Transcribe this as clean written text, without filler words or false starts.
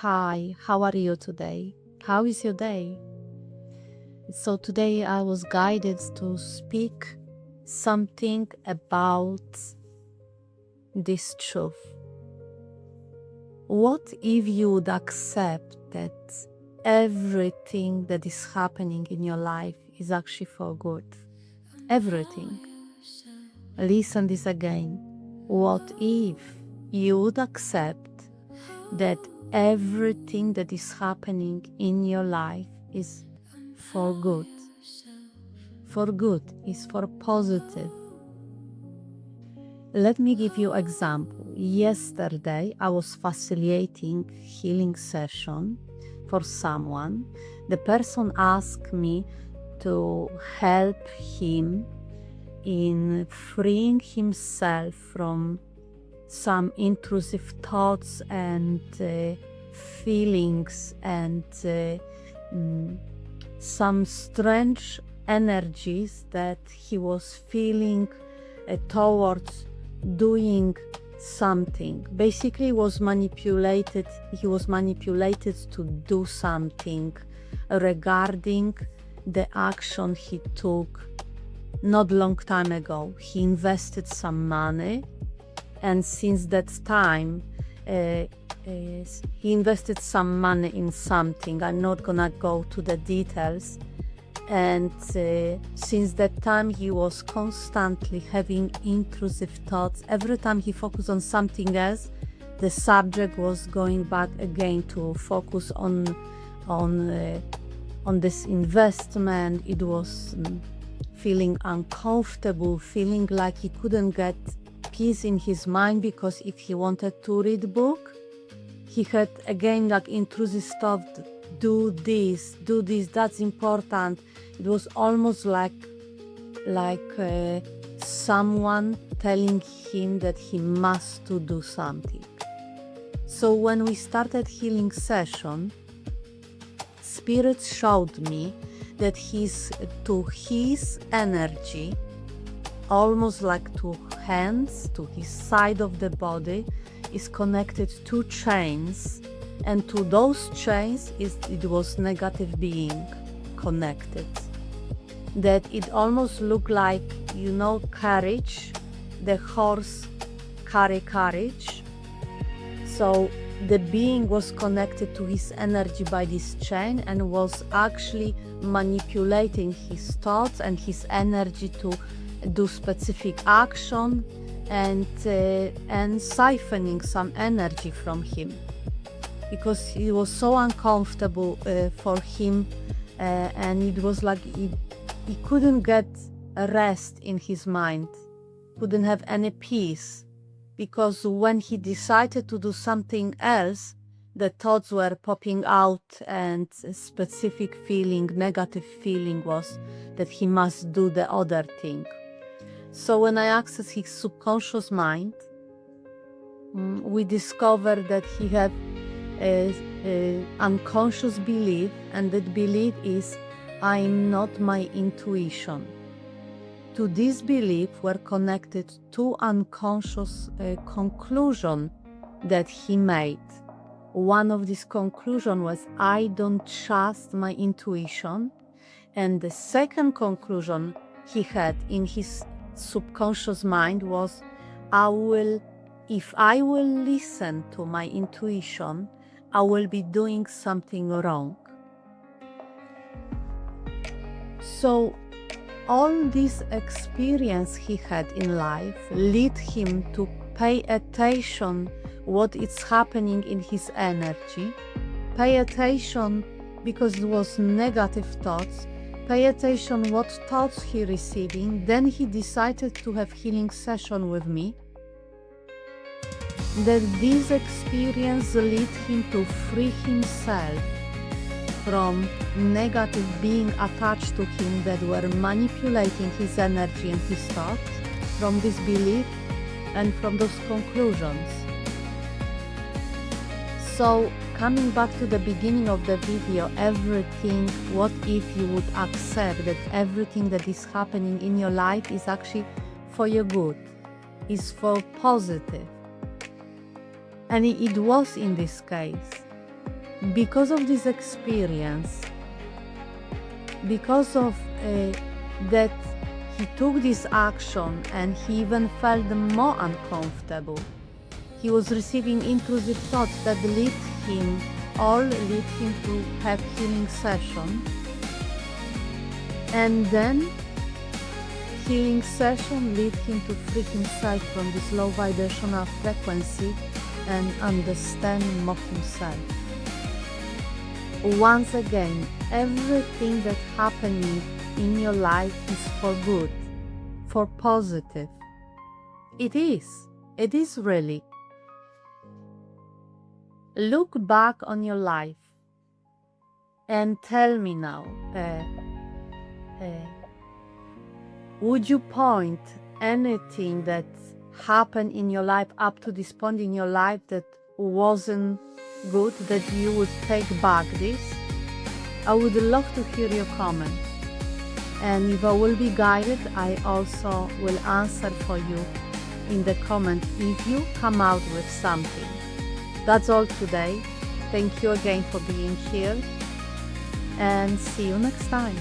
Hi, how are you today? How is your day? So today I was guided to speak something about this truth. What if you would accept that everything that is happening in your life is actually for good? Everything. Listen this again. What if you would accept that everything that is happening in your life is for good? For good is for positive. Let me give you example. Yesterday I was facilitating healing session for someone. The person asked me to help him in freeing himself from some intrusive thoughts and feelings and some strange energies that he was feeling towards doing something. Basically he was manipulated to do something regarding the action he took not long time ago. He invested some money, and since that time he invested some money in something. I'm not gonna go to the details. And since that time he was constantly having intrusive thoughts. Every time he focused on something else, the subject was going back again to focus on this investment. It was feeling uncomfortable, feeling like he couldn't get peace in his mind, because if he wanted to read a book, he had again like intrusive stuff. Do this, that's important. It was almost like someone telling him that he must to do something. So when we started healing session, Spirit showed me that his energy, almost like to hands, to his side of the body, is connected two chains. And to those chains it was negative being connected. That it almost looked like, carriage, the horse carry carriage. So the being was connected to his energy by this chain and was actually manipulating his thoughts and his energy to do specific action and siphoning some energy from him, because it was so uncomfortable for him, and it was like he couldn't get a rest in his mind, couldn't have any peace, because when he decided to do something else, the thoughts were popping out, and a specific feeling, negative feeling, was that he must do the other thing. So when I accessed his subconscious mind, we discovered that he had unconscious belief, and that belief is, I'm not my intuition. To this belief were connected two unconscious conclusions that he made. One of these conclusions was, I don't trust my intuition. And the second conclusion he had in his subconscious mind was, if I will listen to my intuition, I will be doing something wrong. So all this experience he had in life led him to pay attention what is happening in his energy. Pay attention because it was negative thoughts. Pay attention what thoughts he receiving. Then he decided to have healing session with me. That this experience led him to free himself from negative being attached to him that were manipulating his energy and his thoughts, from this belief and from those conclusions. So coming back to the beginning of the video, everything, what if you would accept that everything that is happening in your life is actually for your good, is for positive. And it was in this case. because of this experience, because of that he took this action and he even felt more uncomfortable. He was receiving intrusive thoughts that lead him to have healing session. And then healing session lead him to free himself from this low vibrational frequency and understand more himself. Once again, everything that's happening in your life is for good, for positive. It is really. Look back on your life and tell me now, would you point anything that happened in your life up to this point in your life that wasn't good, that you would take back this? I would love to hear your comment. And if I will be guided, I also will answer for you in the comment if you come out with something. That's all today. Thank you again for being here, and see you next time.